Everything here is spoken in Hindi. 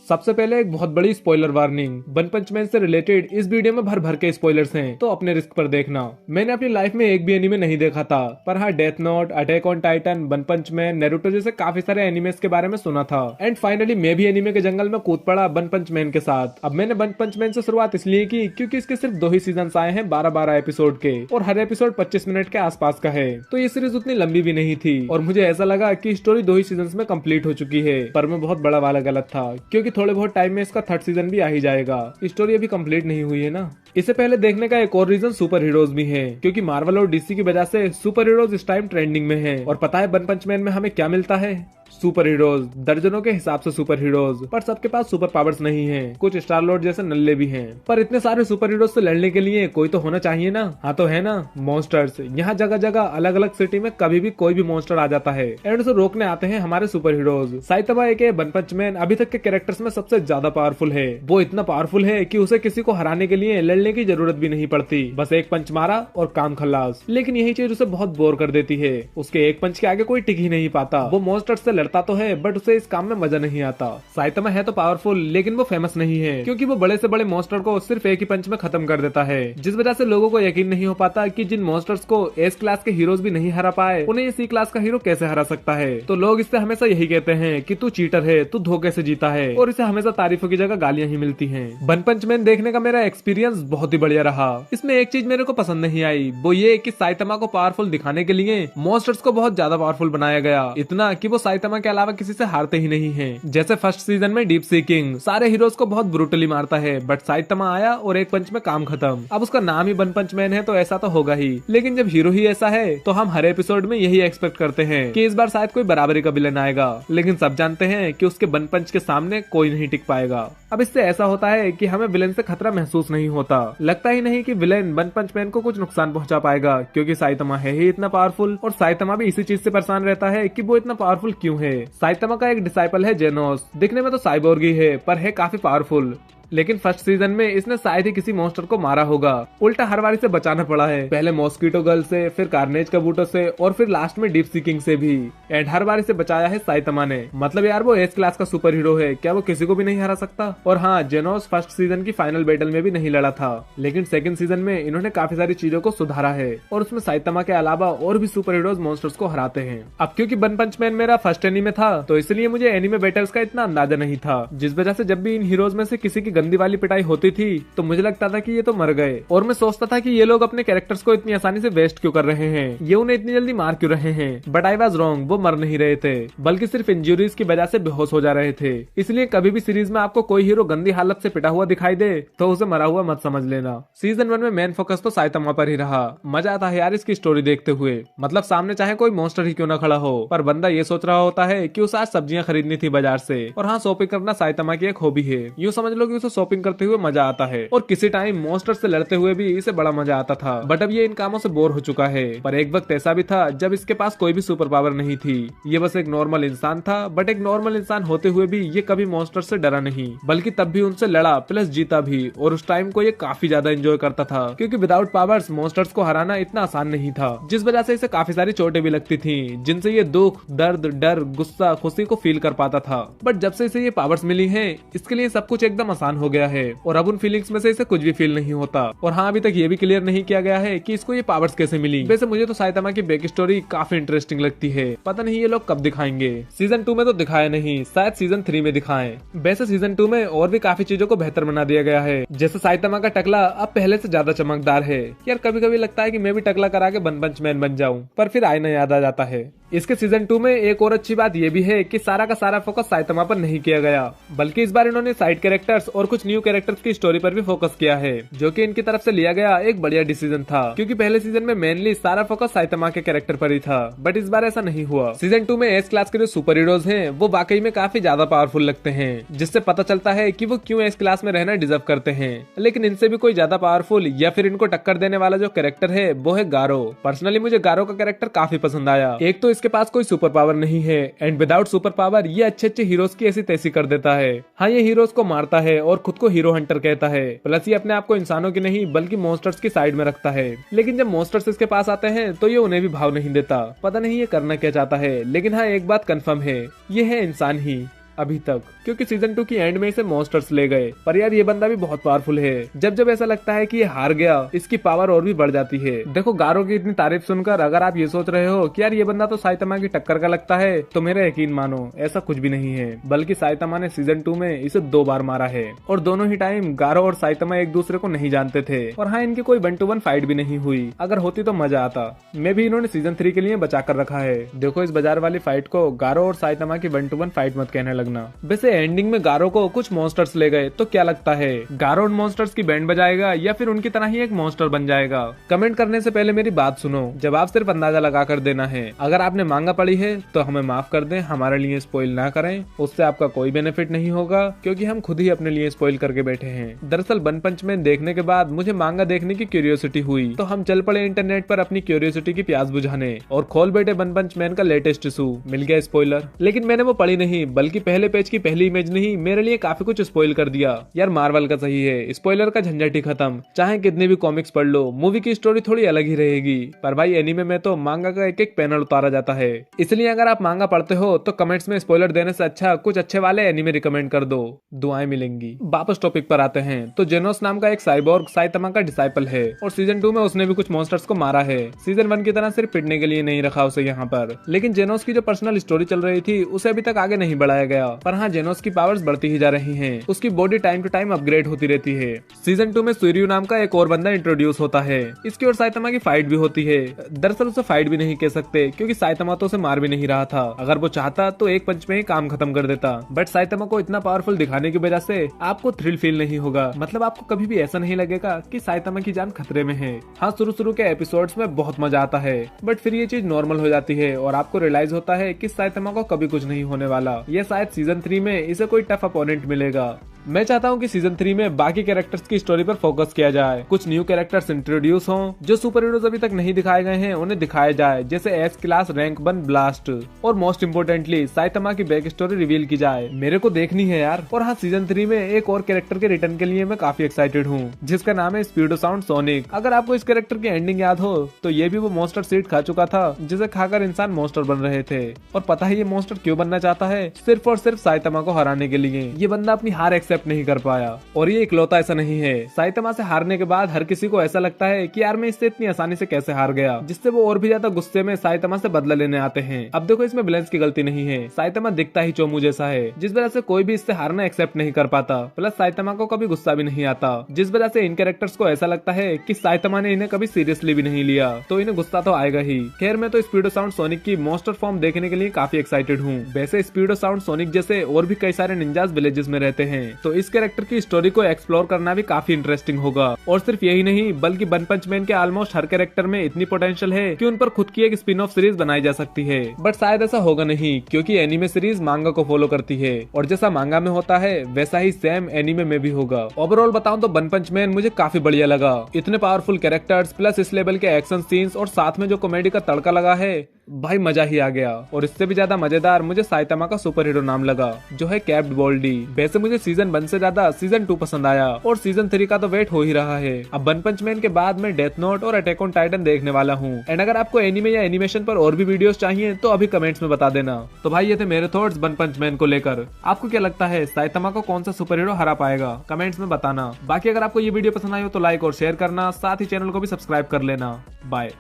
सबसे पहले एक बहुत बड़ी spoiler warning, one Punch man से रिलेटेड इस वीडियो में भर भर के स्पॉइलर्स हैं, तो अपने रिस्क पर देखना। मैंने अपनी लाइफ में एक भी एनीमे नहीं देखा था, पर हाँ Death Note, Attack on Titan, One Punch Man, Naruto जैसे काफी सारे एनिमेस के बारे में सुना था। एंड फाइनली मैं भी एनीमे के जंगल में कूद पड़ा वन पंच मैन के साथ। अब मैंने वन पंच मैन से शुरुआत इसलिए की क्योंकि इसके सिर्फ 2 ही सीजन आए हैं 12-12 एपिसोड के, और हर एपिसोड 25 मिनट के आसपास का है, तो ये सीरीज उतनी लंबी भी नहीं थी। और मुझे ऐसा लगा कि स्टोरी 2 ही सीजन में कंप्लीट हो चुकी है, पर मैं बहुत बड़ा वाला गलत था, क्योंकि थोड़े बहुत टाइम में इसका 3rd सीजन भी आ ही जाएगा। स्टोरी अभी कंप्लीट नहीं हुई है ना। इसे पहले देखने का एक और रीजन सुपर हीरोज भी है, क्योंकि मार्वल और डीसी की वजह से सुपर हीरोज इस टाइम ट्रेंडिंग में है। और पता है वन पंच मैन में हमें क्या मिलता है? सुपर हीरोज, दर्जनों के हिसाब से सुपर हीरोज, पर सबके पास सुपर पावर्स नहीं है। कुछ स्टार लॉर्ड जैसे नल्ले भी हैं, पर इतने सारे सुपर हीरोज से लड़ने के लिए कोई तो होना चाहिए ना। हाँ तो है ना, मॉन्स्टर्स। यहाँ जगह जगह अलग अलग सिटी में कभी भी कोई भी मॉन्स्टर आ जाता है एंड उसे रोकने आते हैं हमारे सुपर हीरोज। साइतामा एक वन पंच मैन अभी तक के कैरेक्टर्स में सबसे ज्यादा पावरफुल है। वो इतना पावरफुल है कि उसे किसी को हराने के लिए लड़ने की जरूरत भी नहीं पड़ती, बस एक पंच मारा और काम खल्लास। लेकिन यही चीज उसे बहुत बोर कर देती है। उसके एक पंच के आगे कोई टिक ही नहीं पाता। वो मॉन्स्टर्स से लड़ता तो है, बट उसे इस काम में मजा नहीं आता। साइतामा है तो पावरफुल, लेकिन वो फेमस नहीं है, क्योंकि वो बड़े से बड़े मॉन्स्टर को सिर्फ एक ही पंच में खत्म कर देता है, जिस वजह से लोगों को यकीन नहीं हो पाता कि जिन मॉन्स्टर्स को एस क्लास के हीरोज भी नहीं हरा पाए, उन्हें ये सी क्लास का हीरो कैसे हरा सकता है। तो लोग इससे हमेशा यही कहते हैं कि तू चीटर है, तू धोखे से जीता है, और इसे हमेशा तारीफों की जगह गालियां ही मिलती हैं। वन पंच मैन देखने का मेरा एक्सपीरियंस बहुत ही बढ़िया रहा। इसमें एक चीज मेरे को पसंद नहीं आई, वो ये कि साइतामा को पावरफुल दिखाने के लिए मॉन्स्टर्स को बहुत ज्यादा पावरफुल बनाया गया, इतना कि वो साइतामा के अलावा किसी से हारते ही नहीं है। जैसे फर्स्ट सीजन में डीप सी किंग सारे हीरोज को बहुत ब्रूटली मारता है, बट साइतामा आया और एक पंच में काम खत्म। अब उसका नाम ही वन पंच मैन है, तो ऐसा तो होगा ही। लेकिन जब हीरो ही ऐसा है, तो हम हर एपिसोड में यही एक्सपेक्ट करते हैं कि इस बार शायद कोई बराबरी का विलेन आएगा। लेकिन सब जानते हैं कि उसके वन पंच के सामने कोई नहीं टिक पाएगा। अब इससे ऐसा होता है कि हमें विलेन से खतरा महसूस नहीं होता। लगता ही नहीं कि विलेन वन पंच मैन को कुछ नुकसान पहुंचा पाएगा, क्योंकि साइतामा है ही इतना पावरफुल। और साइतामा भी इसी चीज से परेशान रहता है कि वो इतना पावरफुल क्यों है। साइतामा का एक डिसाइपल है जेनोस, दिखने में तो साइबोर्ग ही है, पर है काफी पावरफुल। लेकिन फर्स्ट सीजन में इसने शायद ही किसी मॉन्स्टर को मारा होगा, उल्टा हर बारी से बचाना पड़ा है। पहले मॉस्किटो गर्ल से, फिर कार्नेज कबूटर से, और फिर लास्ट में डीप सी किंग से भी। एंड हर बारी से बचाया है साइतामा ने। मतलब यार वो एस क्लास का सुपर हीरो है, क्या वो किसी को भी नहीं हरा सकता? और हाँ, जेनोस फर्स्ट सीजन की फाइनल बैटल में भी नहीं लड़ा था, लेकिन सेकंड सीजन में इन्होंने काफी सारी चीजों को सुधारा है, और उसमें साइतामा के अलावा और भी सुपर हीरोज मॉन्स्टर्स को हराते हैं। अब क्योंकि वन पंच मैन मेरा फर्स्ट एनीमे था, तो इसलिए मुझे एनीमे बैटल्स का इतना अंदाजा नहीं था, जिस वजह से जब भी इन हीरोज में से किसी की गंदी वाली पिटाई होती थी, तो मुझे लगता था कि ये तो मर गए, और मैं सोचता था कि ये लोग अपने कैरेक्टर्स को इतनी आसानी से वेस्ट क्यों कर रहे हैं, ये उन्हें इतनी जल्दी मार क्यों रहे हैं। बट आई वाज रॉन्ग, वो मर नहीं रहे थे, बल्कि सिर्फ इंजरीज की वजह से बेहोश हो जा रहे थे। इसलिए कभी भी सीरीज में आपको कोई हीरो गंदी हालत से पिटा हुआ दिखाई दे, तो उसे मरा हुआ मत समझ लेना। सीजन 1 में मेन फोकस तो साइतामा पर ही रहा। मजा आता है यार इसकी स्टोरी देखते हुए। मतलब सामने चाहे कोई मॉन्स्टर ही क्यों ना खड़ा हो, पर बंदा ये सोच रहा होता है कि उसे आज सब्जियां खरीदनी थी बाजार से। और हाँ, शॉपिंग करना साइतामा की एक हॉबी है। यूँ समझ लो कि उसे शॉपिंग करते हुए मजा आता है, और किसी टाइम मॉन्स्टर से लड़ते हुए भी इसे बड़ा मजा आता था। बट अब ये इन कामों से बोर हो चुका है। पर एक वक्त ऐसा भी था जब इसके पास कोई भी सुपर पावर नहीं थी, ये बस एक नॉर्मल इंसान था। बट एक नॉर्मल इंसान होते हुए भी ये कभी मॉन्स्टर से डरा नहीं, बल्कि तब भी उनसे लड़ा प्लस जीता भी। और उस टाइम को ये काफी ज्यादा एंजॉय करता था, क्योंकि विदाउट पावर्स मॉन्स्टर्स को हराना इतना आसान नहीं था, जिस वजह से इसे काफी सारी चोटें भी लगती थी, जिनसे ये दुख, दर्द, डर, गुस्सा, खुशी को फील कर पाता था। बट जब से इसे ये पावर्स मिली हैं, इसके लिए सब कुछ एकदम आसान हो गया है, और अब उन फीलिंग्स में से इसे कुछ भी फील नहीं होता। और हाँ, अभी तक ये भी क्लियर नहीं किया गया है कि इसको ये पावर्स कैसे मिली। वैसे मुझे तो साइतामा की बैक स्टोरी काफी इंटरेस्टिंग लगती है। पता नहीं ये लोग कब दिखाएंगे। सीजन 2 में तो दिखाया नहीं, शायद सीजन 3 में दिखाएं। वैसे सीजन 2 में और भी काफी चीजों को बेहतर बना दिया गया है। जैसे साइतामा का टकला अब पहले से ज्यादा चमकदार है। यार कभी कभी लगता है कि मैं भी टकला करा के वन पंच मैन बन जाऊं, पर फिर आईना याद आ जाता है। इसके सीजन 2 में एक और अच्छी बात यह भी है कि सारा का सारा फोकस साइतामा पर नहीं किया गया, बल्कि इस बार इन्होंने साइड कैरेक्टर्स और कुछ न्यू कैरेक्टर्स की स्टोरी पर भी फोकस किया है, जो कि इनकी तरफ से लिया गया एक बढ़िया डिसीजन था। क्योंकि पहले सीजन में मेनली सारा फोकस साइतामा के कैरेक्टर पर ही था, बट इस बार ऐसा नहीं हुआ। सीजन 2 में एस क्लास के जो सुपर हीरोज हैं, वो वाकई में काफी ज्यादा पावरफुल लगते हैं, जिससे पता चलता है कि वो क्यों एस क्लास में रहना डिजर्व करते हैं। लेकिन इनसे भी कोई ज्यादा पावरफुल या फिर इनको टक्कर देने वाला जो कैरेक्टर है, वो है गारो। पर्सनली मुझे गारो का कैरेक्टर काफी पसंद आया। एक तो इसके पास कोई सुपर पावर नहीं है, एंड विदाउट सुपर पावर ये अच्छे हीरोज की ऐसी तैसी कर देता है। हाँ, ये हीरोज को मारता है और खुद को हीरो हंटर कहता है, प्लस ये अपने आप को इंसानों की नहीं बल्कि मॉन्स्टर्स की साइड में रखता है। लेकिन जब मॉन्स्टर्स इसके पास आते हैं तो ये उन्हें भी भाव नहीं देता। पता नहीं ये करना क्या चाहता है, लेकिन हाँ एक बात कंफर्म है, ये है इंसान ही। अभी तक, क्योंकि सीजन 2 की एंड में इसे मॉन्स्टर्स ले गए। पर यार ये बंदा भी बहुत पावरफुल है। जब जब ऐसा लगता है कि ये हार गया, इसकी पावर और भी बढ़ जाती है। देखो गारो की इतनी तारीफ सुनकर अगर आप ये सोच रहे हो कि यार ये बंदा तो साइतामा की टक्कर का लगता है, तो मेरा यकीन मानो ऐसा कुछ भी नहीं है। बल्कि साइतामा ने सीजन 2 में इसे 2 बार मारा है और दोनों ही टाइम गारो और साइतामा एक दूसरे को नहीं जानते थे। और हाँ, इनकी कोई 1-to-1 फाइट भी नहीं हुई। अगर होती तो मजा आता। मैं भी इन्होंने सीजन 3 के लिए बचा कर रखा है। देखो इस बाजार वाली फाइट को गारो और साइतामा की 1-to-1 फाइट मत कहने लगना। वैसे एंडिंग में गारो को कुछ मॉन्स्टर्स ले गए, तो क्या लगता है गारो उन मॉन्स्टर्स की बैंड बजाएगा या फिर उनकी तरह ही एक मॉन्स्टर बन जाएगा? कमेंट करने से पहले मेरी बात सुनो, जवाब सिर्फ अंदाजा लगा कर देना है। अगर आपने मांगा पढ़ी है तो हमें माफ कर दें, हमारे लिए स्पॉइल ना करें। उससे आपका कोई बेनिफिट नहीं होगा, क्योंकि हम खुद ही अपने लिए स्पॉइल करके बैठे हैं। दरअसल वन पंच मैन देखने के बाद मुझे मांगा देखने की क्यूरियोसिटी हुई, तो हम चल पड़े इंटरनेट पर अपनी क्यूरियोसिटी की प्यास बुझाने और खोल बैठे वन पंच मैन का लेटेस्ट इशू। मिल गया स्पॉइलर, लेकिन मैंने वो पढ़ी नहीं, बल्कि पहले पेज की पहली इमेज ने ही मेरे लिए काफी कुछ स्पॉइल कर दिया। यार मार्वल का सही है, स्पॉइलर का झंझट ही खत्म। चाहे कितनी भी कॉमिक्स पढ़ लो, मूवी की स्टोरी थोड़ी अलग ही रहेगी। पर भाई एनीमे में तो मांगा का एक एक पैनल उतारा जाता है। इसलिए अगर आप मांगा पढ़ते हो तो कमेंट्स में स्पॉइलर देने से अच्छा कुछ अच्छे वाले एनीमे रिकमेंड कर दो, दुआएं मिलेंगी। वापस टॉपिक पर आते हैं तो जेनोस नाम का एक साइबोर्ग साइतामा का डिसाइपल है और सीजन 2 में उसने भी कुछ मॉन्स्टर्स को मारा है। सीजन 1 की तरह सिर्फ पिटने के लिए नहीं रखा उसे यहाँ पर। लेकिन जेनोस की जो पर्सनल स्टोरी चल रही थी उसे अभी तक आगे नहीं बढ़ाया गया। पर हाँ, जेनोस की पावर्स बढ़ती ही जा रही हैं। उसकी body time to time upgrade होती रहती है। सीजन 2 में सूर्यू नाम का एक और बंदा इंट्रोड्यूस होता है। इसकी और साइतामा की फाइट भी होती है। दरअसल उसे फाइट भी नहीं कह सकते, क्योंकि साइतामा तो उसे मार भी नहीं रहा था। अगर वो चाहता तो एक पंच में ही काम खत्म कर देता। बट साइतामा को इतना पावरफुल दिखाने की वजह से आपको थ्रिल फील नहीं होगा। मतलब आपको कभी भी ऐसा नहीं लगेगा कि साइतामा की जान खतरे में है। हाँ, शुरू के एपिसोड्स में बहुत मजा आता है, बट फिर ये चीज नॉर्मल हो जाती है और आपको रियलाइज होता है कि साइतामा को कभी कुछ नहीं होने वाला। ये शायद सीजन 3 में इसे कोई टफ अपोनेंट मिलेगा। मैं चाहता हूँ कि सीजन 3 में बाकी कैरेक्टर्स की स्टोरी पर फोकस किया जाए। कुछ न्यू कैरेक्टर्स इंट्रोड्यूस हों, जो सुपर हीरोज अभी तक नहीं दिखाए गए हैं उन्हें दिखाया जाए, जैसे एस क्लास रैंक 1 ब्लास्ट। और मोस्ट इम्पोर्टेंटली साइतामा की बैक स्टोरी रिवील की जाए। मेरे को देखनी है यार। और हाँ, सीजन 3 में एक और कैरेक्टर के रिटर्न के लिए मैं काफी एक्साइटेड हूँ, जिसका नाम है स्पीडो साउंड सोनिक। अगर आपको इस कैरेक्टर की एंडिंग याद हो तो ये भी वो मॉन्स्टर सीड खा चुका था, जिसे खाकर इंसान मॉन्स्टर बन रहे थे। और पता है ये मॉन्स्टर क्यों बनना चाहता है? सिर्फ और सिर्फ साइतामा को हराने के लिए। ये बंदा अपनी हार एक्सेप्ट नहीं कर पाया। और ये इकलौता ऐसा नहीं है। साइतामा से हारने के बाद हर किसी को ऐसा लगता है कि यार मैं इससे इतनी आसानी से कैसे हार गया, जिससे वो और भी ज्यादा गुस्से में साइतामा से बदला लेने आते हैं। अब देखो इसमें विलेंस की गलती नहीं है। साइतामा दिखता ही चोमू जैसा है, जिस वजह से कोई भी इससे हारना एक्सेप्ट नहीं कर पाता। प्लस साइतामा को कभी गुस्सा भी नहीं आता, जिस वजह से इन कैरेक्टर्स को ऐसा लगता है कि साइतामा ने इन्हें कभी सीरियसली भी नहीं लिया, तो इन्हें गुस्सा तो आएगा ही। खैर, मैं तो स्पीडो साउंड सोनिक की मॉन्स्टर फॉर्म देखने के लिए काफी एक्साइटेड हूँ। वैसे स्पीडो साउंड सोनिक जैसे और भी कई सारे निंजास विलेजेस में रहते हैं, तो इस कैरेक्टर की स्टोरी को एक्सप्लोर करना भी काफी इंटरेस्टिंग होगा। और सिर्फ यही नहीं, बल्कि वन पंच मैन के ऑलमोस्ट हर कैरेक्टर में इतनी पोटेंशियल है कि उन पर खुद की एक स्पिन ऑफ सीरीज बनाई जा सकती है। बट शायद ऐसा होगा नहीं, क्योंकि एनीमे सीरीज मांगा को फॉलो करती है और जैसा मांगा में होता है वैसा ही सेम एनीमे में भी होगा। ओवरऑल बताऊं तो वन पंच मैन मुझे काफी बढ़िया लगा। इतने पावरफुल कैरेक्टर्स प्लस इस लेवल के एक्शन सीन्स और साथ में जो कॉमेडी का तड़का लगा है, भाई मजा ही आ गया। और इससे भी ज्यादा मजेदार मुझे साइतामा का सुपर हीरो नाम लगा, जो है कैप्ड बोल्डी। वैसे मुझे सीजन 1 से ज्यादा सीजन 2 पसंद आया और सीजन 3 का तो वेट हो ही रहा है। अब वन पंच मैन के बाद मैं डेथ नोट और अटैक ऑन टाइटन देखने वाला हूँ। एंड अगर आपको एनीमे या एनिमेशन पर और भी वीडियोस चाहिए तो अभी कमेंट्स में बता देना। तो भाई ये थे मेरे थॉट्स वन पंच मैन को लेकर। आपको क्या लगता है साइतामा को कौन सा सुपर हीरो हरा पाएगा? कमेंट्स में बताना। बाकी अगर आपको ये वीडियो पसंद आई हो तो लाइक और शेयर करना, साथ ही चैनल को भी सब्सक्राइब कर लेना। बाय।